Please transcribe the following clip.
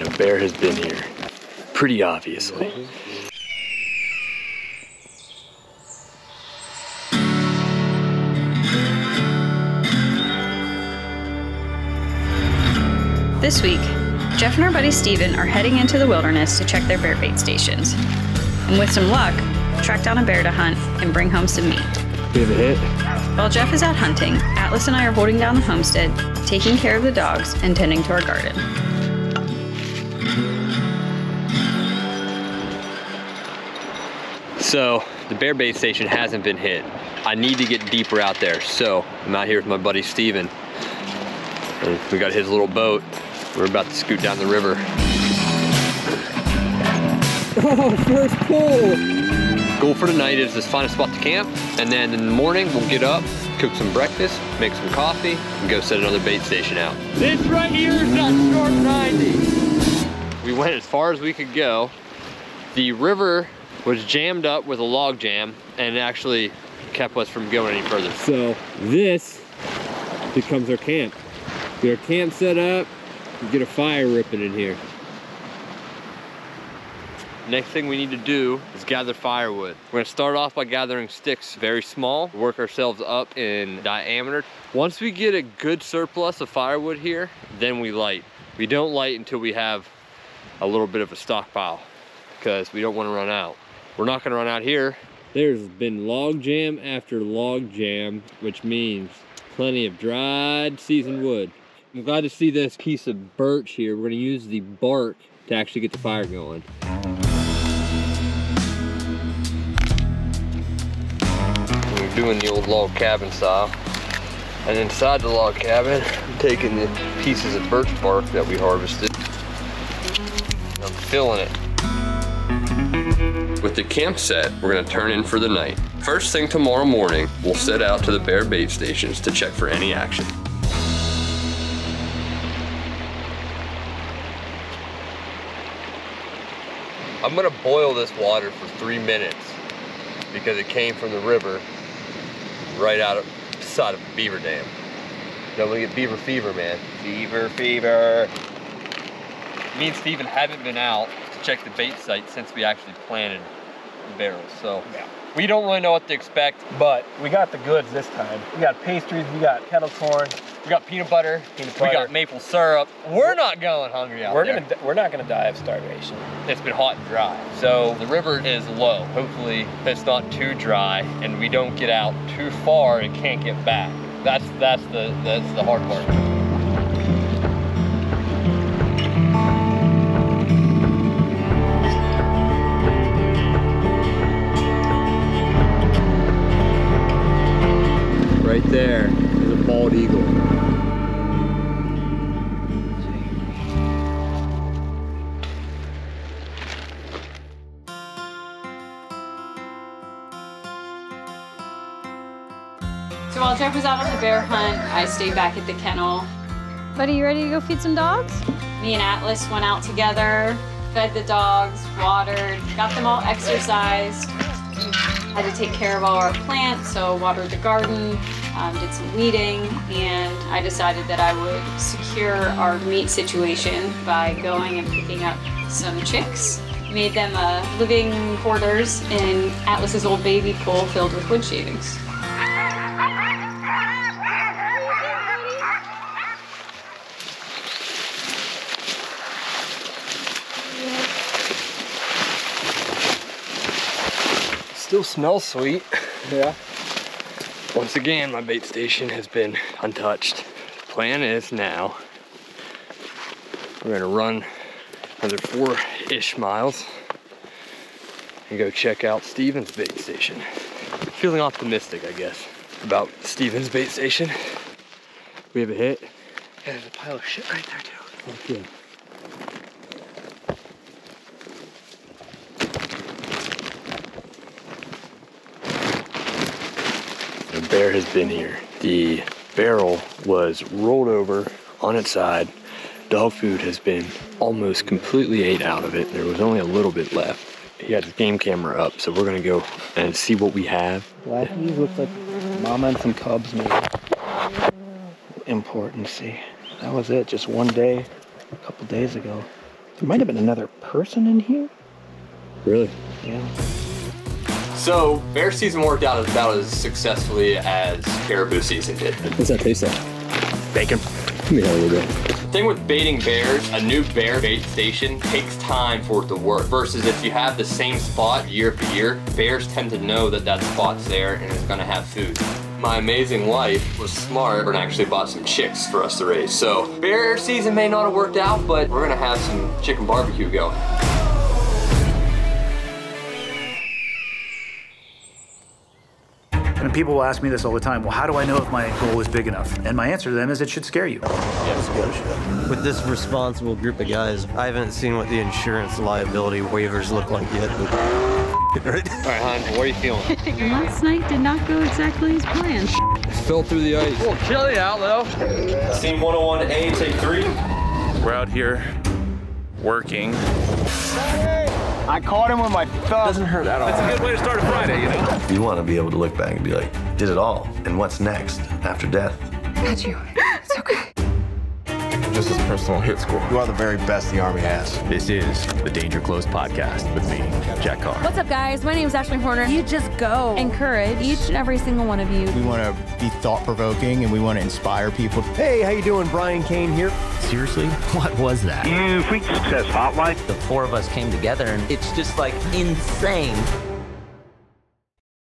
and a bear has been here. Pretty obviously. This week, Jeff and our buddy Steven are heading into the wilderness to check their bear bait stations. And with some luck, track down a bear to hunt and bring home some meat. We have a hit. While Jeff is out hunting, Atlas and I are holding down the homestead, taking care of the dogs and tending to our garden. So, the bear bait station hasn't been hit. I need to get deeper out there, so I'm out here with my buddy Steven. And we got his little boat. We're about to scoot down the river. Oh, first pull! Goal for tonight is to find a spot to camp, and then in the morning we'll get up, cook some breakfast, make some coffee, and go set another bait station out. This right here is that short 90. We went as far as we could go. The river was jammed up with a log jam, and it actually kept us from going any further. So this becomes our camp. Get our camp set up, get a fire ripping in here. Next thing we need to do is gather firewood. We're gonna start off by gathering sticks very small, work ourselves up in diameter. Once we get a good surplus of firewood here, then we light. We don't light until we have a little bit of a stockpile because we don't wanna run out. We're not gonna run out here. There's been log jam after log jam, which means plenty of dried seasoned wood. I'm glad to see this piece of birch here. We're gonna use the bark to actually get the fire going. We're doing the old log cabin style. And inside the log cabin, I'm taking the pieces of birch bark that we harvested. I'm filling it. With the camp set, we're gonna turn in for the night. First thing tomorrow morning, we'll set out to the bear bait stations to check for any action. I'm gonna boil this water for 3 minutes because it came from the river right out of the side of a beaver dam. Then we get beaver fever, man. Beaver fever. Me and Steven haven't been out to check the bait site since we actually planted the barrels, so yeah. We don't really know what to expect. But we got the goods this time. We got pastries, we got kettle corn, we got peanut butter, we got maple syrup. We're not going hungry out there. We're not gonna die of starvation. It's been hot and dry. So the river is low. Hopefully it's not too dry and we don't get out too far and can't get back. That's the hard part. Right there is a bald eagle. So while Jeff was out on the bear hunt, I stayed back at the kennel. Buddy, you ready to go feed some dogs? Me and Atlas went out together, fed the dogs, watered, got them all exercised. Had to take care of all our plants, so watered the garden, did some weeding, and I decided that I would secure our meat situation by going and picking up some chicks. Made them living quarters in Atlas's old baby pool filled with wood shavings. Still smells sweet. Yeah. Once again, my bait station has been untouched. Plan is now, we're gonna run another 4-ish miles and go check out Steven's bait station. Feeling optimistic, I guess, about Steven's bait station. We have a hit. Yeah, there's a pile of shit right there too. Okay. A bear has been here. The barrel was rolled over on its side. Dog food has been almost completely ate out of it. There was only a little bit left. He had his game camera up, so we're gonna go and see what we have. Well, these look like mama and some cubs maybe. Import and see. That was it, just one day, a couple days ago. There might have been another person in here. Really? Yeah. So, bear season worked out about as successfully as caribou season did. What's that taste like? Bacon. Give me a little bit. The thing with baiting bears, a new bear bait station takes time for it to work. Versus if you have the same spot year after year, bears tend to know that that spot's there and it's gonna have food. My amazing wife was smart and actually bought some chicks for us to raise. So, bear season may not have worked out, but we're gonna have some chicken barbecue going. And people will ask me this all the time, well, how do I know if my goal is big enough? And my answer to them is it should scare you. With this responsible group of guys, I haven't seen what the insurance liability waivers look like yet. Right? All right, hon, what are you feeling? Last night did not go exactly as planned. Fell through the ice. A little chilly out though. Scene 101A, take 3. We're out here working. I caught him with my thumb. Doesn't hurt at all. That's a good way to start a Friday, you know? You want to be able to look back and be like, did it all, and what's next after death? Got you. It's okay. Just as personal hit score. You are the very best the Army has. This is the Danger Close podcast with me, Jack Carr. What's up, guys? My name is Ashley Horner. You just go. Encourage each and every single one of you. We want to be thought-provoking and we want to inspire people. Hey, how you doing? Brian Kane here. Seriously? What was that? Freak Success Hotline. The 4 of us came together and it's just like insane.